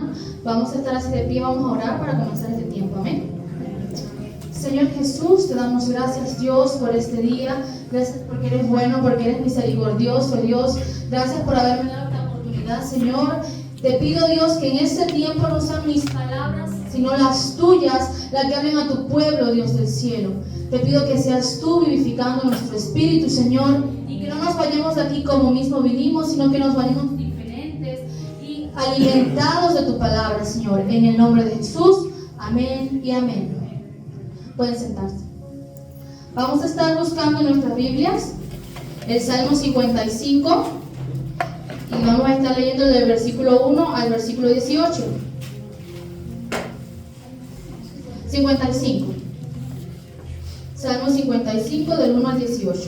hermana. Vamos a estar así de pie, vamos a orar para comenzar este tiempo. Amén. Señor Jesús, te damos gracias, Dios, por este día. Gracias porque eres bueno, porque eres misericordioso, Dios. Gracias por haberme dado esta oportunidad, Señor. Te pido, Dios, que en este tiempo no sean mis palabras, sino las tuyas, las que hablen a tu pueblo, Dios del cielo. Te pido que seas tú vivificando nuestro espíritu, Señor, y que no nos vayamos de aquí como mismo vinimos, sino que nos vayamos diferentes y alimentados de tu palabra, Señor. En el nombre de Jesús, amén y amén. Pueden sentarse. Vamos a estar buscando en nuestras Biblias el Salmo 55 y vamos a estar leyendo del versículo 1 al versículo 18. 55. Salmo 55 del 1 al 18.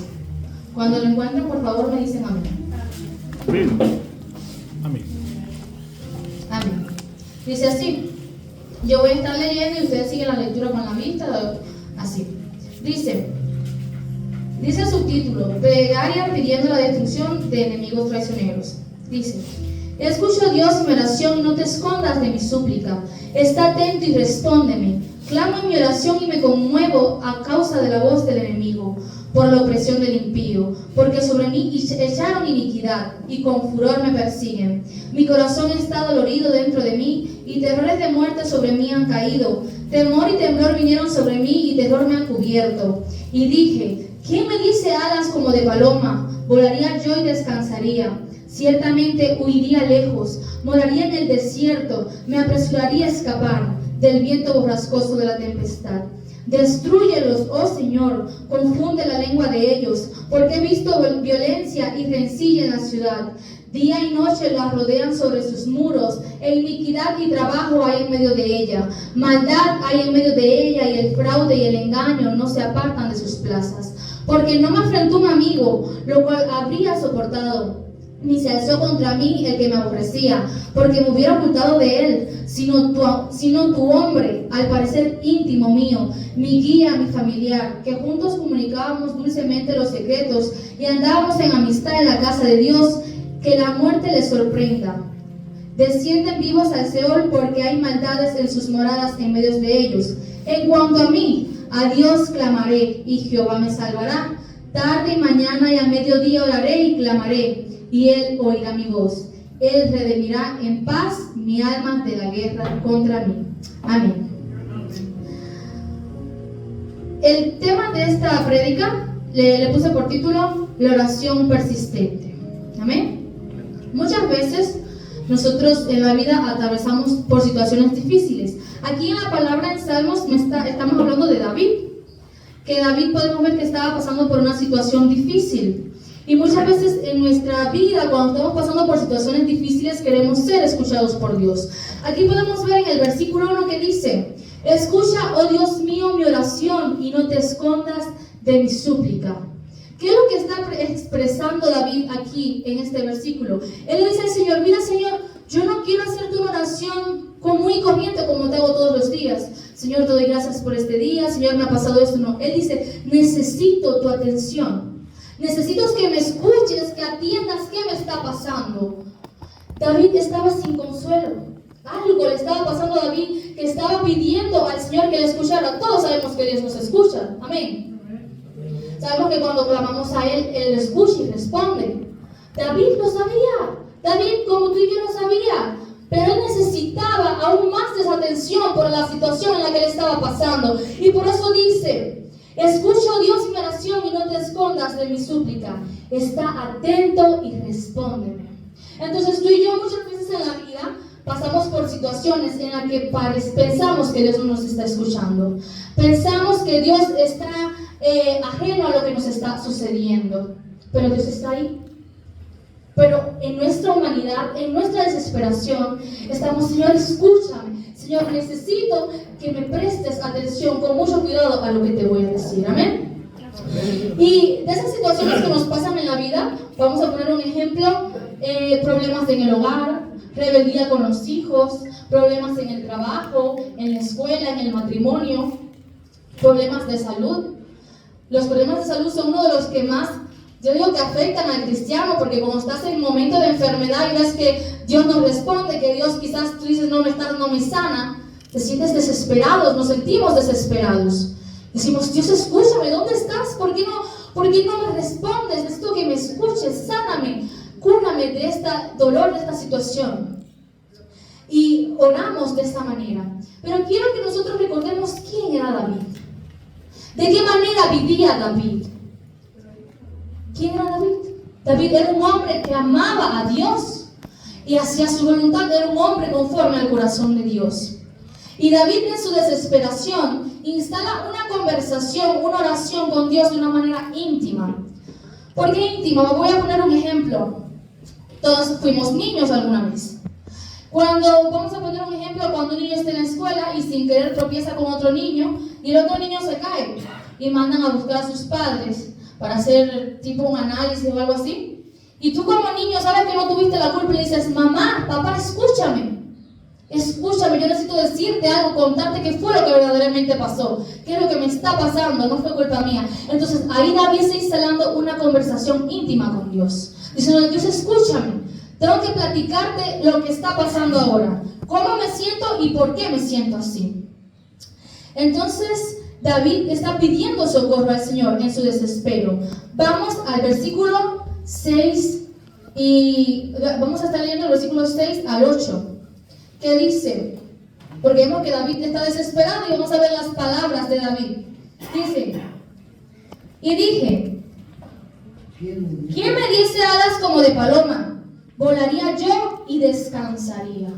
Cuando lo encuentren, por favor, me dicen amén. Amén. Amén. Amén. Dice así. Yo voy a estar leyendo y ustedes siguen la lectura con la vista, así. Dice el subtítulo: plegaria pidiendo la destrucción de enemigos traicioneros. Dice: escucha, Dios, mi oración y no te escondas de mi súplica. Está atento y respóndeme. Clamo en mi oración y me conmuevo a causa de la voz del enemigo, por la opresión del impío, porque sobre mí echaron iniquidad y con furor me persiguen. Mi corazón está dolorido dentro de mí y terrores de muerte sobre mí han caído. Temor y temblor vinieron sobre mí y terror me han cubierto. Y dije: ¿quién me dice alas como de paloma? Volaría yo y descansaría. Ciertamente huiría lejos, moraría en el desierto, me apresuraría a escapar del viento borrascoso de la tempestad. Destrúyelos, oh Señor, confunde la lengua de ellos, porque he visto violencia y rencilla en la ciudad. Día y noche la rodean sobre sus muros, e iniquidad y trabajo hay en medio de ella. Maldad hay en medio de ella, y el fraude y el engaño no se apartan de sus plazas. Porque no me afrentó un amigo, lo cual habría soportado, ni se alzó contra mí el que me aborrecía, porque me hubiera ocultado de él, sino tu hombre, al parecer íntimo mío, mi guía, mi familiar, que juntos comunicábamos dulcemente los secretos y andábamos en amistad en la casa de Dios. Que la muerte les sorprenda. Descienden vivos al Seol, porque hay maldades en sus moradas en medio de ellos. En cuanto a mí, a Dios clamaré, y Jehová me salvará. Tarde y mañana y a mediodía oraré y clamaré, y Él oirá mi voz. Él redimirá en paz mi alma de la guerra contra mí. Amén. El tema de esta prédica le puse por título: la oración persistente. Amén. Muchas veces nosotros en la vida atravesamos por situaciones difíciles. Aquí en la palabra en Salmos estamos hablando de David, que David podemos ver que estaba pasando por una situación difícil. Y muchas veces en nuestra vida, cuando estamos pasando por situaciones difíciles, queremos ser escuchados por Dios. Aquí podemos ver en el versículo 1 que dice: escucha, oh Dios mío, mi oración y no te escondas de mi súplica. ¿Qué es lo que está expresando David aquí en este versículo? Él le dice al Señor: mira, Señor, yo no quiero hacerte una oración común y corriente como te hago todos los días. Señor, te doy gracias por este día. Señor, me ha pasado esto. No, Él dice: necesito tu atención. Necesito que me escuches, que atiendas qué me está pasando. David estaba sin consuelo. Algo le estaba pasando a David, que estaba pidiendo al Señor que le escuchara. Todos sabemos que Dios nos escucha. Amén. Sabemos que cuando clamamos a Él, Él escucha y responde. David lo sabía. David, como tú y yo, lo sabía. Pero él necesitaba aún más de esa atención por la situación en la que él estaba pasando. Y por eso dice: escucho, Dios, mi oración y no te escondas de mi súplica. Está atento y respóndeme. Entonces tú y yo muchas veces en la vida pasamos por situaciones en las que pensamos que Dios no nos está escuchando. Pensamos que Dios está ajeno a lo que nos está sucediendo, pero Dios está ahí. Pero en nuestra humanidad, en nuestra desesperación, estamos: Señor, escúchame. Señor, necesito que me prestes atención con mucho cuidado a lo que te voy a decir. Amén. Y de esas situaciones que nos pasan en la vida, vamos a poner un ejemplo: problemas en el hogar, rebeldía con los hijos, problemas en el trabajo, en la escuela, en el matrimonio, problemas de salud. Los problemas de salud son uno de los que más Yo digo que afectan al cristiano porque cuando estás en un momento de enfermedad y ves que Dios no responde, que Dios quizás tú dices no me sana, te sientes desesperado, nos sentimos desesperados. Decimos, Dios, escúchame, ¿dónde estás? ¿Por qué no me respondes? Necesito que me escuches, sáname, cúrame de este dolor, de esta situación. Y oramos de esta manera. Pero quiero que nosotros recordemos quién era David. ¿De qué manera vivía David? ¿Quién era David? David era un hombre que amaba a Dios y hacía su voluntad, era un hombre conforme al corazón de Dios. Y David en su desesperación instala una conversación, una oración con Dios de una manera íntima. ¿Por qué íntima? Voy a poner un ejemplo. Todos fuimos niños alguna vez. Vamos a poner un ejemplo, cuando un niño está en la escuela y sin querer tropieza con otro niño y el otro niño se cae y mandan a buscar a sus padres para hacer tipo un análisis o algo así. Y tú como niño sabes que no tuviste la culpa y le dices, mamá, papá, escúchame, yo necesito decirte algo, contarte qué fue lo que verdaderamente pasó, qué es lo que me está pasando, no fue culpa mía. Entonces ahí David está instalando una conversación íntima con Dios, diciendo, Dios, escúchame, tengo que platicarte lo que está pasando ahora, cómo me siento y por qué me siento así. Entonces David está pidiendo socorro al Señor en su desespero. Vamos al versículo 6 y vamos a estar leyendo el versículo 6 al 8, que dice, porque vemos que David está desesperado y vamos a ver las palabras de David. Dice, y dije, ¿quién me diese alas como de paloma? Volaría yo y descansaría.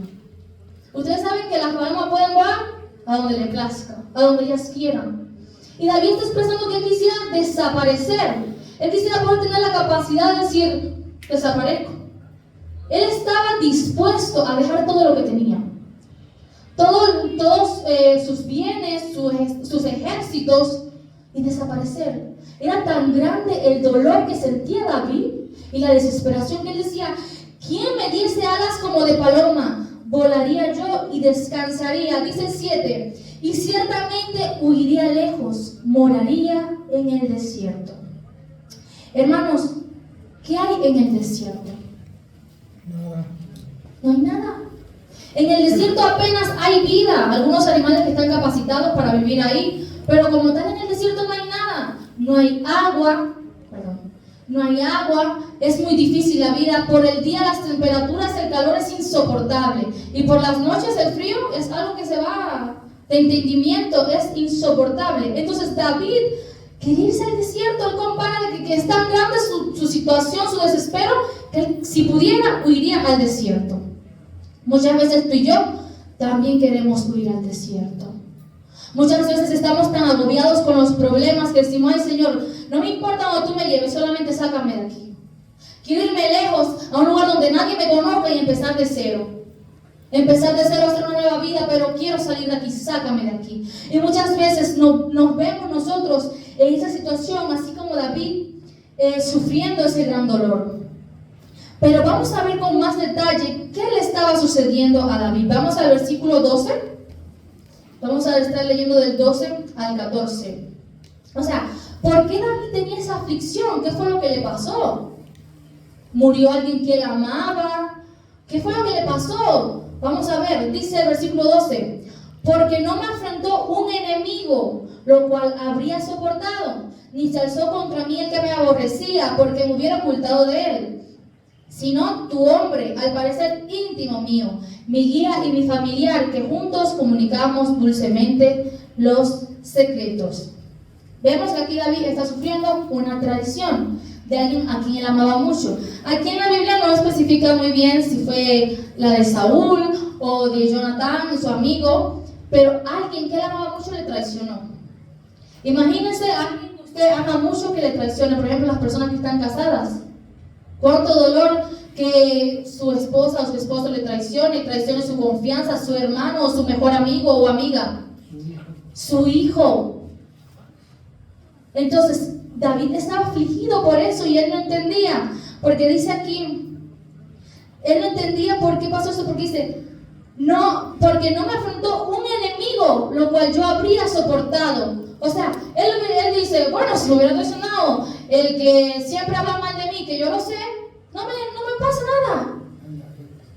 Ustedes saben que las palomas pueden volar a donde le plazca, a donde ellas quieran. Y David está expresando que él quisiera desaparecer. Él quisiera poder tener la capacidad de decir, desaparezco. Él estaba dispuesto a dejar todo lo que tenía. Todos sus bienes, sus ejércitos, y desaparecer. Era tan grande el dolor que sentía David y la desesperación que él decía, ¿quién me diese alas como de paloma? Volaría yo y descansaría. Dice 7, y ciertamente huiría lejos, moraría en el desierto. Hermanos, ¿qué hay en el desierto? Nada. No hay nada. En el desierto apenas hay vida, algunos animales que están capacitados para vivir ahí, pero como tal en el desierto no hay nada. No hay agua, es muy difícil la vida. Por el día las temperaturas, el calor es insoportable, y por las noches el frío es algo que se va de entendimiento, es insoportable. Entonces David quería irse al desierto. Él compara que es tan grande su situación, su desespero, que él, si pudiera, huiría al desierto. Muchas veces tú y yo también queremos huir al desierto. Muchas veces estamos tan agobiados con los problemas que decimos, ay Señor, no me importa donde tú me lleves, solamente sácame de aquí. Quiero irme lejos, a un lugar donde nadie me conozca y empezar de cero. Empezar de cero, hacer una nueva vida, pero quiero salir de aquí, sácame de aquí. Y muchas veces nos vemos nosotros en esa situación, así como David, sufriendo ese gran dolor. Pero vamos a ver con más detalle qué le estaba sucediendo a David. Vamos al versículo 12. Vamos a estar leyendo del 12 al 14. O sea, ¿por qué David tenía esa aflicción? ¿Qué fue lo que le pasó? ¿Murió alguien que él amaba? ¿Qué fue lo que le pasó? Vamos a ver, dice el versículo 12. Porque no me afrontó un enemigo, lo cual habría soportado, ni se alzó contra mí el que me aborrecía, porque me hubiera ocultado de él. Sino tu hombre, al parecer íntimo mío, mi guía y mi familiar, que juntos comunicamos dulcemente los secretos. Vemos que aquí David está sufriendo una traición de alguien a quien él amaba mucho. Aquí en la Biblia no especifica muy bien si fue la de Saúl o de Jonatán, su amigo, pero alguien que él amaba mucho le traicionó. Imagínense a alguien que usted ama mucho que le traicione, por ejemplo las personas que están casadas. Cuánto dolor que su esposa o su esposo le traicione su confianza, su hermano o su mejor amigo o amiga, su hijo. Entonces David estaba afligido por eso y él no entendía, porque dice aquí, él no entendía por qué pasó eso, porque dice, no, porque no me afrontó un enemigo, lo cual yo habría soportado. O sea, él dice, bueno, si me hubiera traicionado el que siempre habla mal de mí, que yo lo sé, no me pasa nada.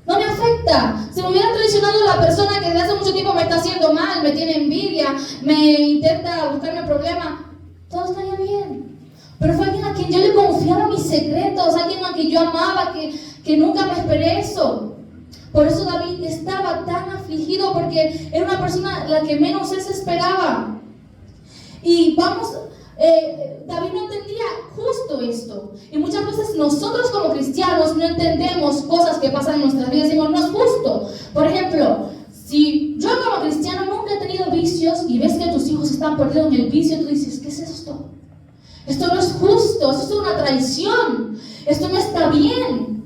No me afecta. Si me hubiera traicionado la persona que desde hace mucho tiempo me está haciendo mal, me tiene envidia, me intenta buscarme problemas, todo estaría bien. Pero fue alguien a quien yo le confiaba mis secretos, alguien a quien yo amaba, que nunca me esperé eso. Por eso David estaba tan afligido, porque era una persona la que menos él se esperaba. Y David no entendía justo esto. Y muchas veces nosotros como cristianos no entendemos cosas que pasan en nuestras vidas. Decimos, no es justo. Por ejemplo, si yo como cristiano nunca he tenido vicios y ves que tus hijos están perdidos en el vicio, tú dices, ¿qué es esto? Esto no es justo, esto es una traición, esto no está bien.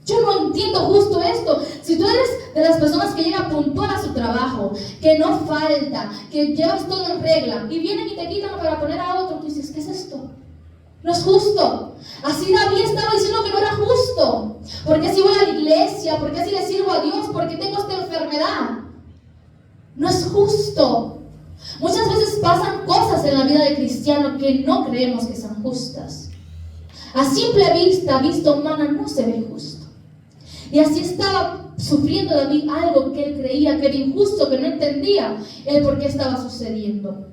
Yo no entiendo justo esto. Si tú eres de las personas que llega puntual a su trabajo, que no falta, que llevas todo en regla, y vienen y te quitan para poner a otro, tú dices, ¿qué es esto? No es justo. Así David estaba diciendo que no era justo. ¿Por qué así voy a la iglesia? ¿Por qué así le sirvo a Dios? ¿Por qué tengo esta enfermedad? No es justo. Muchas veces pasan cosas en la vida del cristiano que no creemos que sean justas. A simple vista humana no se ve justo. Y así estaba sufriendo David algo que él creía que era injusto, que no entendía el por qué estaba sucediendo.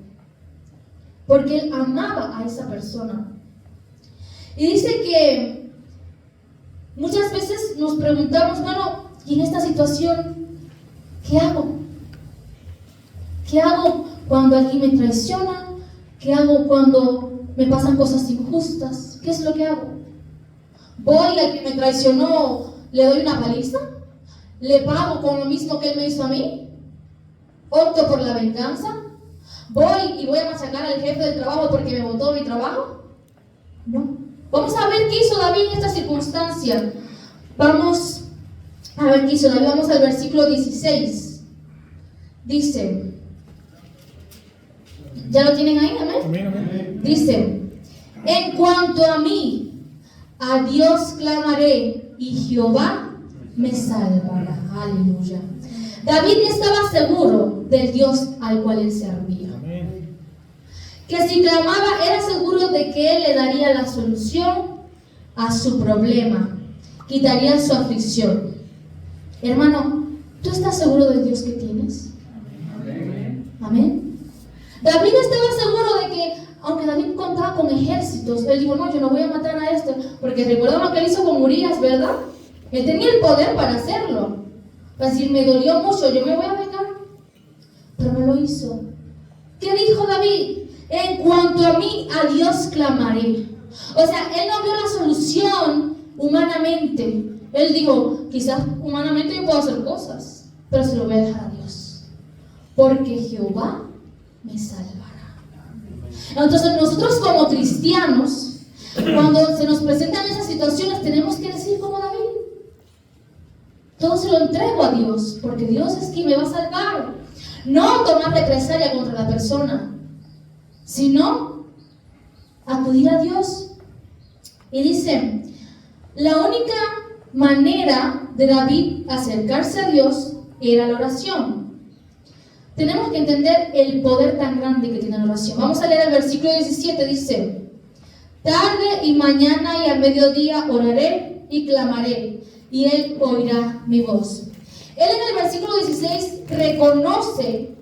Porque él amaba a esa persona. Y dice que muchas veces nos preguntamos, bueno, ¿y en esta situación qué hago? ¿Qué hago cuando alguien me traiciona? ¿Qué hago cuando me pasan cosas injustas? ¿Qué es lo que hago? ¿Voy al que me traicionó, le doy una paliza? ¿Le pago con lo mismo que él me hizo a mí? ¿Opto por la venganza? ¿Voy y voy a machacar al jefe del trabajo porque me botó mi trabajo? No. Vamos a ver qué hizo David en esta circunstancia. Vamos a ver qué hizo David. Vamos al versículo 16. Dice, ¿ya lo tienen ahí? Amén. Dice, en cuanto a mí, a Dios clamaré y Jehová me salvará. Aleluya. David estaba seguro del Dios al cual él servía. Que si clamaba era seguro de que él le daría la solución a su problema, quitaría su aflicción. Hermano, ¿tú estás seguro del Dios que tienes? Amén. David estaba seguro de que, aunque David contaba con ejércitos, él dijo, no, yo no voy a matar a este, porque recuerdan lo que él hizo con Urías, ¿verdad? Él tenía el poder para hacerlo, para decir, me dolió mucho, yo me voy a vengar, pero no lo hizo. ¿Qué dijo David? En cuanto a mí, a Dios clamaré. O sea, él no vio la solución humanamente. Él dijo, quizás humanamente yo puedo hacer cosas, pero se lo voy a dejar a Dios, porque Jehová me salvará. Entonces nosotros como cristianos, cuando se nos presentan esas situaciones, tenemos que decir como David, todo se lo entrego a Dios, porque Dios es quien me va a salvar. No tomar represalia contra la persona, sino acudir a Dios. Y dice, la única manera de David acercarse a Dios era la oración. Tenemos que entender el poder tan grande que tiene la oración. Vamos a leer el versículo 17, dice, tarde y mañana y al mediodía oraré y clamaré, y él oirá mi voz. Él en el versículo 16 reconoce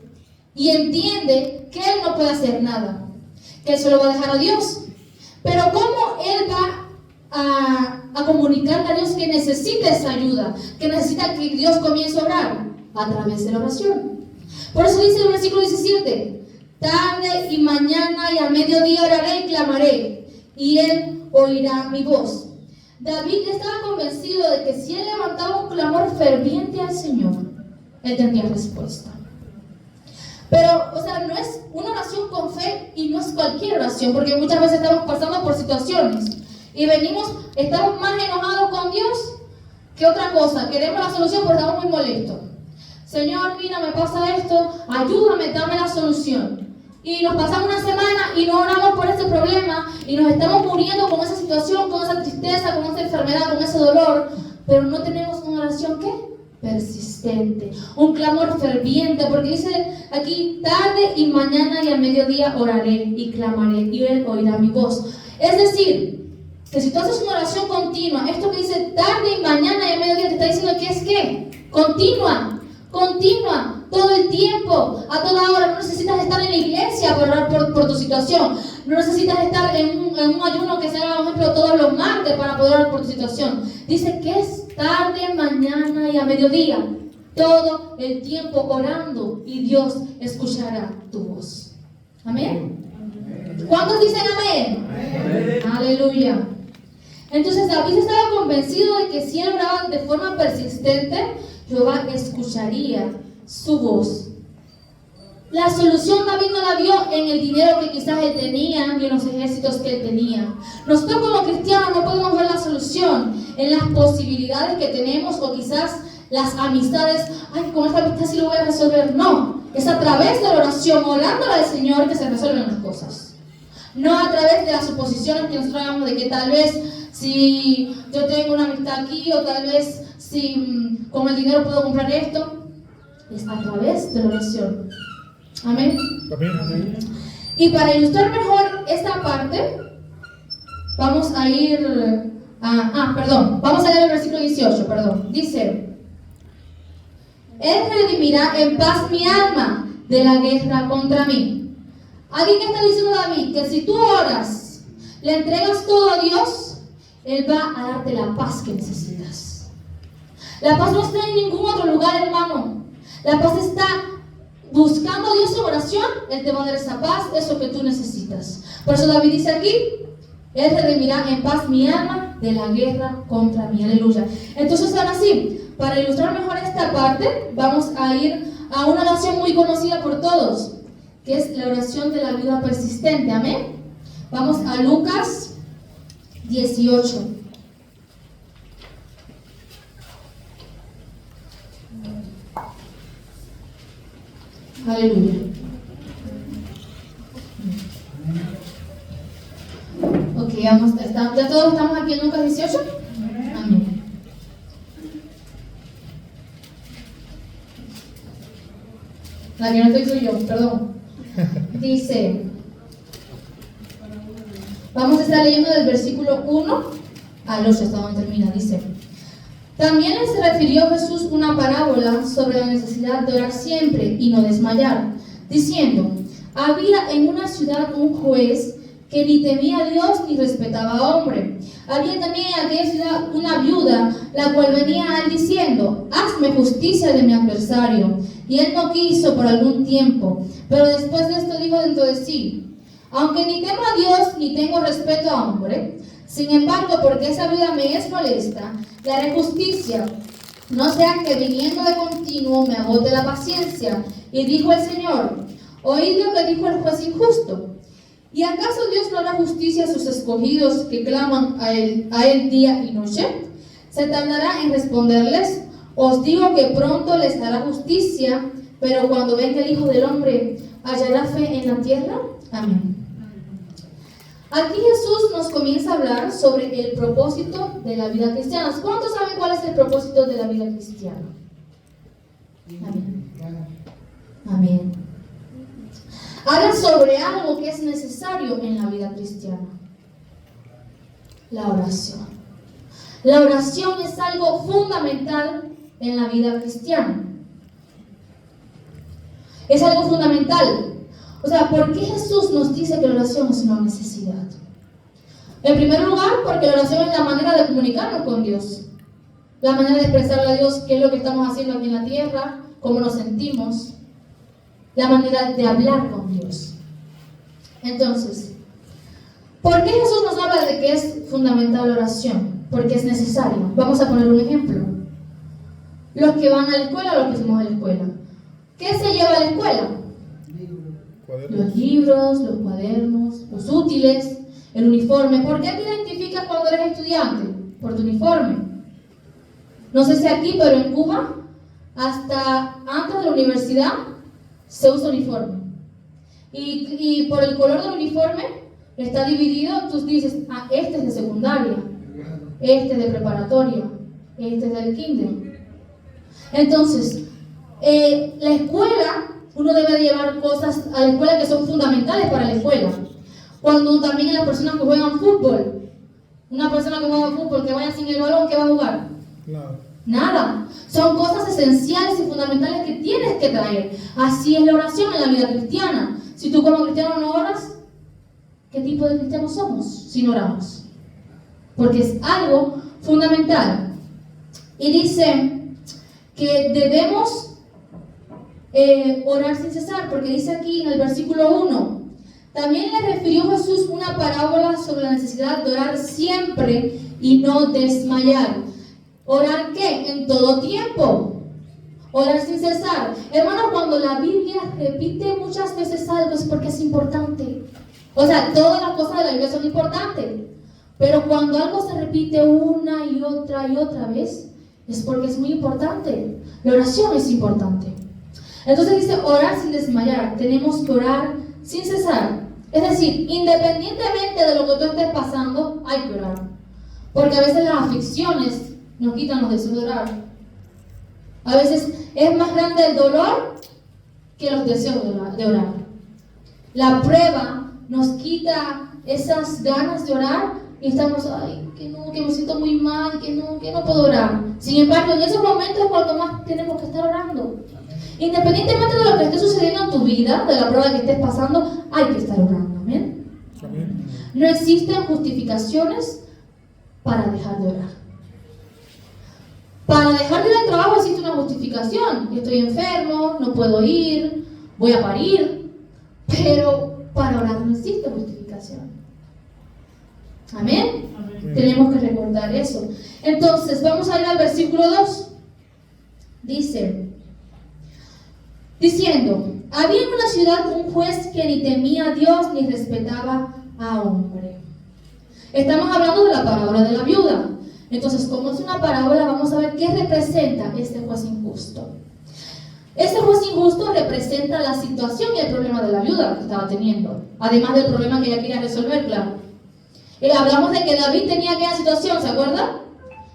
y entiende que él no puede hacer nada, que él se lo va a dejar a Dios. Pero ¿cómo él va a comunicarle a Dios que necesita esa ayuda, que necesita que Dios comience a orar? A través de la oración. Por eso dice el versículo 17, tarde y mañana y a mediodía oraré y clamaré, y él oirá mi voz. David estaba convencido de que si él levantaba un clamor ferviente al Señor, él tendría respuesta. Pero, o sea, no es una oración con fe y no es cualquier oración, porque muchas veces estamos pasando por situaciones y estamos más enojados con Dios que otra cosa. Queremos la solución, pero estamos muy molestos. Señor, mira, me pasa esto, ayúdame, dame la solución. Y nos pasamos una semana y no oramos por ese problema y nos estamos muriendo con esa situación, con esa tristeza, con esa enfermedad, con ese dolor, pero no tenemos una oración, ¿qué? persistente, un clamor ferviente, porque dice aquí, tarde y mañana y a mediodía oraré y clamaré y Él oirá mi voz. Es decir, que si tú haces una oración continua, esto que dice tarde y mañana y a mediodía te está diciendo que es que continua, todo el tiempo, a toda hora. No necesitas estar en la iglesia para orar por tu situación, no necesitas estar en un ayuno que se haga, por ejemplo, todos los martes para poder orar por tu situación. Dice que es tarde, mañana y a mediodía, todo el tiempo orando y Dios escuchará tu voz. Amén. ¿Cuántos dicen amén? Amén. Aleluya. Entonces David estaba convencido de que si él oraba de forma persistente, Jehová escucharía su voz. La solución David no la vio en el dinero que quizás él tenía, ni en los ejércitos que él tenía. Nosotros como cristianos no podemos ver la solución en las posibilidades que tenemos o quizás las amistades. Ay, con esta amistad sí lo voy a resolver. No, es a través de la oración, orándole al Señor, que se resuelven las cosas. No a través de las suposiciones que nosotros hagamos de que tal vez si yo tengo una amistad aquí o tal vez si con el dinero puedo comprar esto. Es a través de la oración. Amén. Amén. Y para ilustrar mejor esta parte, vamos a ir vamos a leer el versículo 18, Dice: Él redimirá en paz mi alma de la guerra contra mí. Aquí que está diciendo David, que si tú oras, le entregas todo a Dios, Él va a darte la paz que necesitas. La paz no está en ningún otro lugar, hermano. La paz está buscando a Dios en oración. Él te va a dar esa paz, eso que tú necesitas. Por eso David dice aquí: Él redimirá en paz mi alma de la guerra contra mí. Aleluya. Entonces ahora sí, para ilustrar mejor esta parte, vamos a ir a una oración muy conocida por todos, que es la oración de la vida persistente. Amén. Vamos a Lucas 18. Aleluya. Ok, ya todos estamos aquí en Lucas 18. Amén. La que no estoy soy yo, perdón. Dice, vamos a estar leyendo del versículo 1 al 8 hasta donde termina. Dice: También les refirió Jesús una parábola sobre la necesidad de orar siempre y no desmayar, diciendo: Había en una ciudad un juez que ni temía a Dios ni respetaba a hombre. Había también en aquella ciudad una viuda, la cual venía a él diciendo: Hazme justicia de mi adversario. Y él no quiso por algún tiempo, pero después de esto dijo dentro de sí: Aunque ni temo a Dios ni tengo respeto a hombre, sin embargo, porque esa viuda me es molesta, le haré justicia, no sea que viniendo de continuo me agote la paciencia. Y dijo el Señor: Oíd lo que dijo el juez injusto. ¿Y acaso Dios no hará justicia a sus escogidos que claman a él día y noche? ¿Se tardará en responderles? Os digo que pronto les hará justicia, pero cuando venga el Hijo del Hombre, ¿hallará fe en la tierra? Amén. Aquí Jesús nos comienza a hablar sobre el propósito de la vida cristiana. ¿Cuántos saben cuál es el propósito de la vida cristiana? Amén. Amén. Habla sobre algo que es necesario en la vida cristiana: la oración. La oración es algo fundamental en la vida cristiana. Es algo fundamental. O sea, ¿por qué Jesús nos dice que la oración es una necesidad? En primer lugar, porque la oración es la manera de comunicarnos con Dios, la manera de expresarle a Dios qué es lo que estamos haciendo aquí en la tierra, cómo nos sentimos, la manera de hablar con Dios. Entonces, ¿por qué Jesús nos habla de que es fundamental la oración? Porque es necesario. Vamos a poner un ejemplo. Los que van a la escuela o los que fuimos a la escuela. ¿Qué se lleva a la escuela? Los libros, los cuadernos, los útiles, el uniforme. ¿Por qué te identificas cuando eres estudiante? Por tu uniforme. No sé si aquí, pero en Cuba, hasta antes de la universidad, se usa uniforme. Y por el color del uniforme está dividido. Tú dices: este es de secundaria, este es de preparatoria, este es del kinder. Entonces, la escuela, uno debe llevar cosas a la escuela que son fundamentales para la escuela. Cuando también las personas que juegan fútbol, una persona que juega fútbol, que vaya sin el balón, ¿qué va a jugar? Nada. Son cosas esenciales y fundamentales que tienes que traer. Así es la oración en la vida cristiana. Si tú como cristiano no oras, ¿qué tipo de cristianos somos si no oramos? Porque es algo fundamental. Y dice que debemos orar sin cesar, porque dice aquí en el versículo 1, también le refirió Jesús una parábola sobre la necesidad de orar siempre y no desmayar. ¿Orar qué? En todo tiempo. Orar sin cesar. Hermano, cuando la Biblia repite muchas veces algo es porque es importante. O sea, todas las cosas de la Biblia son importantes. Pero cuando algo se repite una y otra vez, es porque es muy importante. La oración es importante. Entonces dice orar sin desmayar. Tenemos que orar sin cesar. Es decir, independientemente de lo que tú estés pasando, hay que orar. Porque a veces las aflicciones nos quitan los deseos de orar. A veces es más grande el dolor que los deseos de orar. La prueba nos quita esas ganas de orar y estamos, ay, que me siento muy mal, que no puedo orar. Sin embargo, en esos momentos es cuando más tenemos que estar orando. Independientemente de lo que esté sucediendo en tu vida, de la prueba que estés pasando, hay que estar orando. ¿Amén? No existen justificaciones para dejar de orar. Para dejar de ir al trabajo existe una justificación. Estoy enfermo, no puedo ir, voy a parir. Pero para orar no existe justificación. ¿Amén? Amén. Tenemos que recordar eso. Entonces, vamos a ir al versículo 2. Dice, diciendo, había en una ciudad un juez que ni temía a Dios ni respetaba a hombre. Estamos hablando de la parábola de la viuda. Entonces, como es una parábola, vamos a ver qué representa este juez injusto. Este juez injusto representa la situación y el problema de la viuda que estaba teniendo, además del problema que ella quería resolver, claro. Hablamos de que David tenía aquella situación, ¿se acuerdan?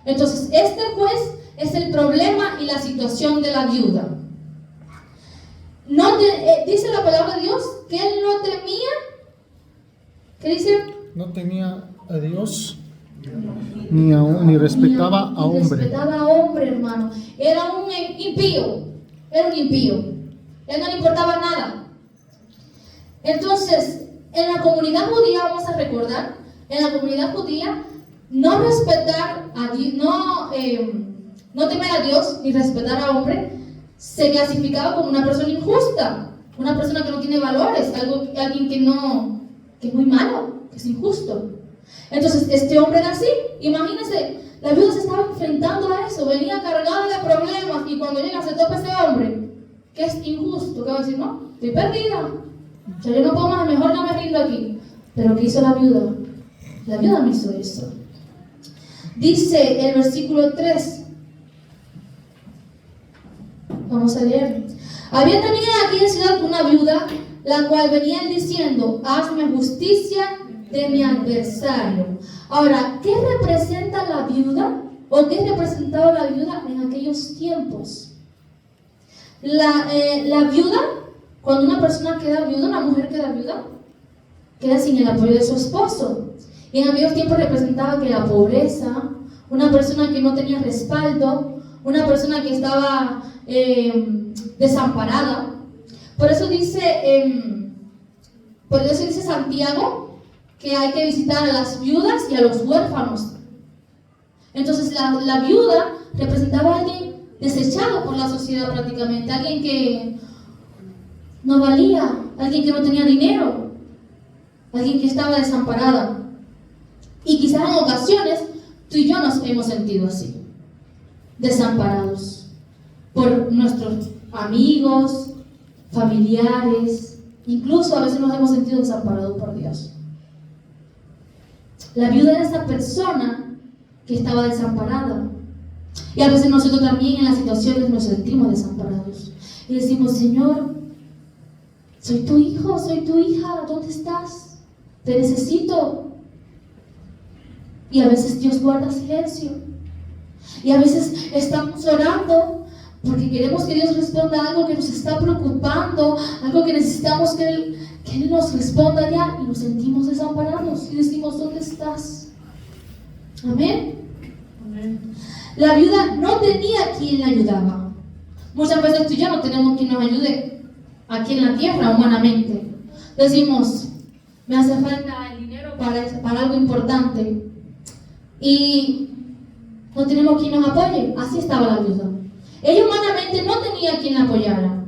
Entonces, este juez es el problema y la situación de la viuda. Dice la palabra de Dios que él no temía. ¿Qué dice? No temía a Dios ni respetaba a hombre. Respetaba a hombre, hermano. Era un impío. Era un impío. Él no le importaba nada. Entonces, en la comunidad judía, vamos a recordar, en la comunidad judía, no respetar a Dios, no temer a Dios ni respetar a hombre, se clasificaba como una persona injusta, una persona que no tiene valores, alguien que es muy malo, que es injusto. Entonces, este hombre era así. Imagínense, la viuda se estaba enfrentando a eso, venía cargada de problemas, y cuando llega se topa ese hombre, que es injusto, que va a decir, no, estoy perdida, o sea, yo no puedo más, mejor no me rindo aquí. Pero ¿qué hizo la viuda? La viuda no hizo eso. Dice el versículo 3, vamos a leer. Había también en aquella ciudad una viuda, la cual venía diciendo, hazme justicia de mi adversario. Ahora, ¿qué representa la viuda? ¿O qué representaba la viuda en aquellos tiempos? La viuda, cuando una persona queda viuda, una mujer queda viuda, queda sin el apoyo de su esposo. Y en aquellos tiempos representaba que la pobreza, una persona que no tenía respaldo, una persona que estaba desamparada. Por eso dice Santiago que hay que visitar a las viudas y a los huérfanos. Entonces la viuda representaba a alguien desechado por la sociedad prácticamente, alguien que no valía, alguien que no tenía dinero, alguien que estaba desamparada. Y quizás en ocasiones tú y yo nos hemos sentido así, desamparados por nuestros amigos, familiares, incluso a veces nos hemos sentido desamparados por Dios. La viuda era esa persona que estaba desamparada. Y a veces nosotros también en las situaciones nos sentimos desamparados. Y decimos, Señor, soy tu hijo, soy tu hija, ¿dónde estás? Te necesito. Y a veces Dios guarda silencio. Y a veces estamos orando, porque queremos que Dios responda a algo que nos está preocupando, algo que necesitamos que Él nos responda ya, y nos sentimos desamparados y decimos, ¿dónde estás? Amén. Amén. La viuda no tenía quien la ayudaba. Muchas veces tú y yo no tenemos quien nos ayude aquí en la tierra humanamente. Decimos, me hace falta el dinero para algo importante y no tenemos quien nos apoye. Así estaba la viuda. Ella humanamente no tenía quien la apoyara.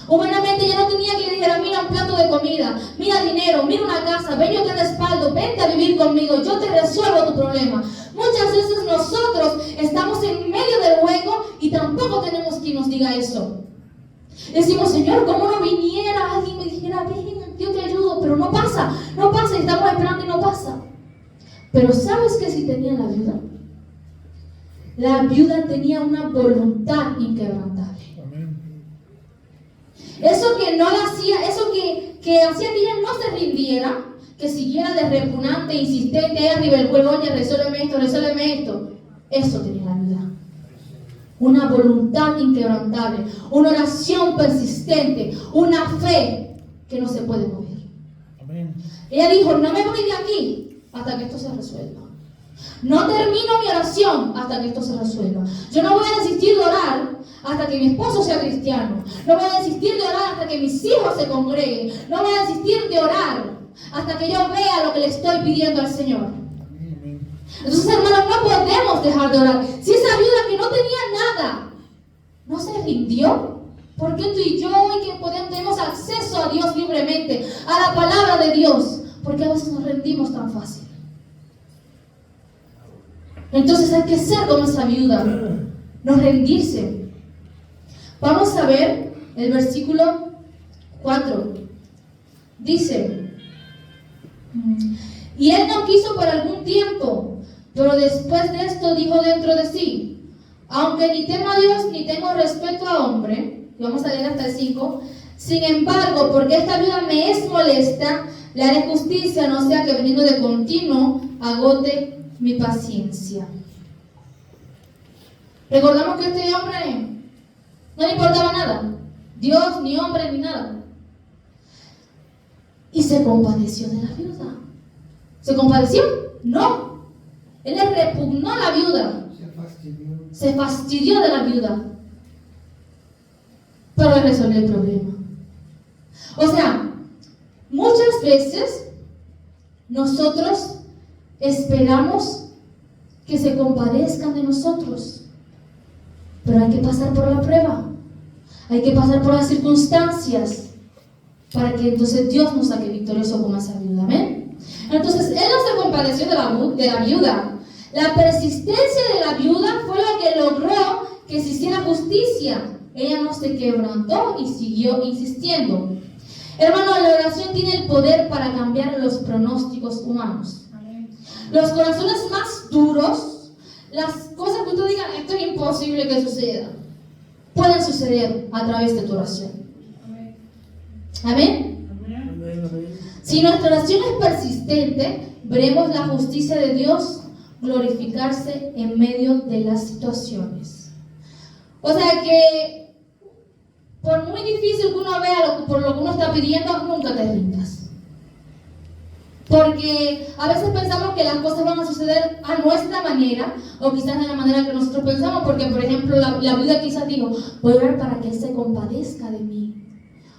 Humanamente ella no tenía quien le dijera, mira un plato de comida, mira dinero, mira una casa, ven yo te respaldo, vente a vivir conmigo, yo te resuelvo tu problema. Muchas veces nosotros estamos en medio del hueco y tampoco tenemos quien nos diga eso. Decimos, Señor, ¿cómo no viniera alguien me dijera, ven, yo te ayudo? Pero no pasa, y estamos esperando y no pasa. Pero ¿sabes qué sí tenía la viuda? La viuda tenía una voluntad inquebrantable. Eso que no la hacía, eso que hacía que ella no se rindiera, que siguiera de repugnante, insistente, arriba el juego, oye, resuélveme esto. Eso tenía la viuda. Una voluntad inquebrantable, una oración persistente, una fe que no se puede mover. Amén. Ella dijo, no me voy de aquí hasta que esto se resuelva. No termino mi oración hasta que esto se resuelva. Yo no voy a desistir de orar hasta que mi esposo sea cristiano. No voy a desistir de orar hasta que mis hijos se congreguen. No voy a desistir de orar hasta que yo vea lo que le estoy pidiendo al Señor. Entonces, hermanos, no podemos dejar de orar. Si esa viuda que no tenía nada no se rindió, ¿por qué tú y yo hoy que tenemos acceso a Dios libremente, a la palabra de Dios? ¿Por qué a veces nos rendimos tan fácil? Entonces hay que ser como esa viuda, no rendirse. Vamos a ver el versículo 4. Dice, y él no quiso por algún tiempo, pero después de esto dijo dentro de sí, aunque ni temo a Dios ni tengo respeto a hombre, y vamos a leer hasta el 5, sin embargo, porque esta viuda me es molesta, le haré justicia, no sea que veniendo de continuo agote mi paciencia. Recordamos que este hombre no le importaba nada, Dios, ni hombre, ni nada. Y se compadeció de la viuda. ¿Se compadeció? No. Él le repugnó a la viuda. Se fastidió de la viuda. Pero le resolvió el problema. O sea, muchas veces nosotros esperamos que se compadezcan de nosotros, pero hay que pasar por la prueba, hay que pasar por las circunstancias para que entonces Dios nos saque victorioso como esa viuda. ¿Amén? Entonces él no se compadeció de la viuda. La persistencia de la viuda fue lo que logró que se hiciera justicia. Ella no se quebrantó y siguió insistiendo. Hermano, la oración tiene el poder para cambiar los pronósticos humanos. Los corazones más duros, las cosas que usted diga, esto es imposible que suceda, pueden suceder a través de tu oración. ¿Amén? Si nuestra oración es persistente, veremos la justicia de Dios glorificarse en medio de las situaciones. O sea que, por muy difícil que uno vea por lo que uno está pidiendo, nunca te rindas. Porque a veces pensamos que las cosas van a suceder a nuestra manera, o quizás de la manera que nosotros pensamos, porque por ejemplo la viuda quizás dijo, voy a orar para que Él se compadezca de mí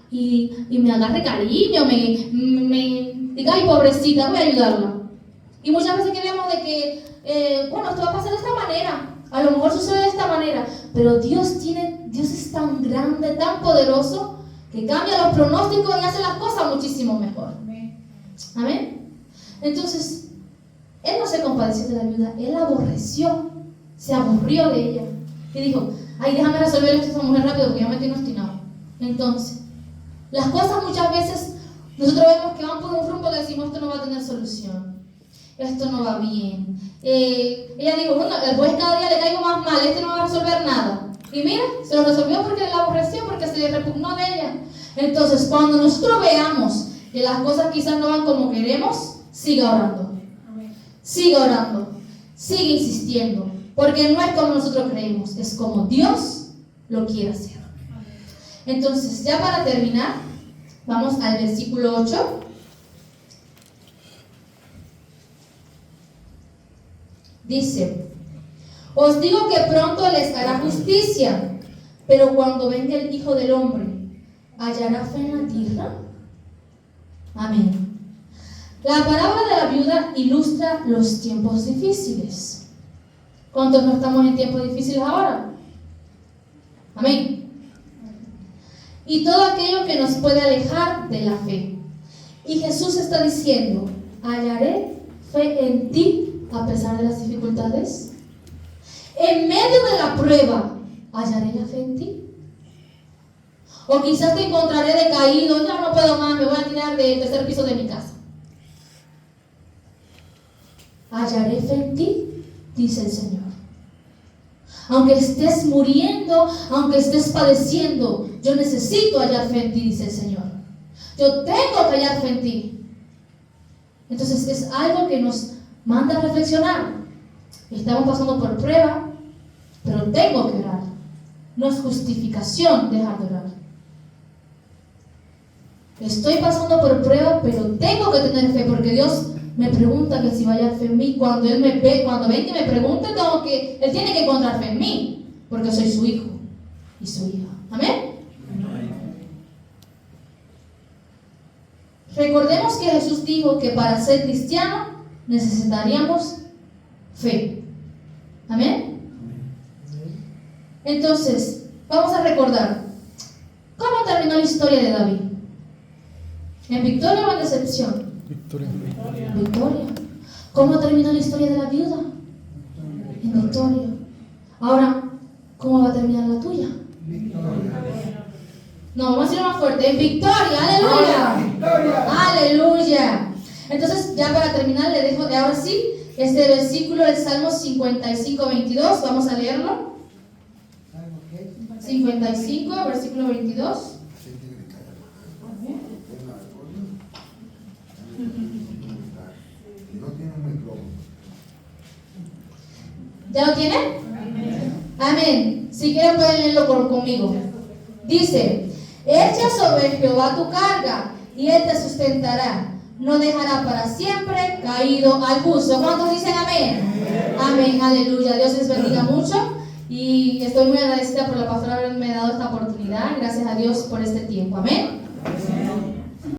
y me agarre cariño, me diga, ay pobrecita, voy a ayudarla. Y muchas veces creemos de que, bueno, esto va a pasar de esta manera, a lo mejor sucede de esta manera, pero Dios es tan grande, tan poderoso, que cambia los pronósticos y hace las cosas muchísimo mejor. Amén. Entonces, él no se compadeció de la viuda, él la aborreció, se aburrió de ella y dijo, ay, déjame resolver esto a esta mujer rápido porque ya me estoy obstinado. Entonces, las cosas muchas veces nosotros vemos que van por un rumbo que decimos, esto no va a tener solución, esto no va bien. Ella dijo, bueno, después cada día le caigo más mal, este no va a resolver nada. Y mira, se lo resolvió porque la aborreció, porque se repugnó de ella. Entonces, cuando nosotros veamos que las cosas quizás no van como queremos, siga orando. Siga orando. Sigue insistiendo. Porque no es como nosotros creemos, es como Dios lo quiere hacer. Entonces, ya para terminar, vamos al versículo 8. Dice: os digo que pronto les hará justicia, pero cuando venga el Hijo del Hombre, ¿hallará fe en la tierra? Amén. La parábola de la viuda ilustra los tiempos difíciles. ¿Cuántos no estamos en tiempos difíciles ahora? Amén. Y todo aquello que nos puede alejar de la fe. Y Jesús está diciendo: ¿hallaré fe en ti a pesar de las dificultades? En medio de la prueba, ¿hallaré la fe en ti? O quizás te encontraré decaído, ya no puedo más, me voy a tirar del tercer piso de mi casa. ¿Hallaré fe en ti? Dice el Señor. Aunque estés muriendo, aunque estés padeciendo, yo necesito hallar fe en ti, dice el Señor. Yo tengo que hallar fe en ti. Entonces es algo que nos manda a reflexionar. Estamos pasando por prueba, pero tengo que orar. No es justificación dejar de orar. Estoy pasando por prueba, pero tengo que tener fe, porque Dios me pregunta que si va a hallar fe en mí. Cuando Él me ve, cuando venga y me pregunte, Él tiene que encontrar fe en mí, porque soy su hijo y su hija. Amén. Recordemos que Jesús dijo que para ser cristiano necesitaríamos fe. Amén. Entonces, vamos a recordar cómo terminó la historia de David. ¿En victoria o en decepción? Victoria. Victoria. ¿Cómo terminó la historia de la viuda? En victoria. Ahora, ¿cómo va a terminar la tuya? No, vamos a decirlo más fuerte. En victoria. ¡Aleluya! ¡Aleluya! Entonces, ya para terminar, le dejo ahora sí este versículo del Salmo 55, 22. Vamos a leerlo. 55, versículo 22. ¿Ya lo tienen? Amén. Si quieren pueden leerlo conmigo. Dice: echa sobre Jehová tu carga y Él te sustentará. No dejará para siempre caído al justo. ¿Cuántos dicen amén? Amén, aleluya. Dios les bendiga mucho. Y estoy muy agradecida por la pastora haberme dado esta oportunidad. Gracias a Dios por este tiempo. Amén.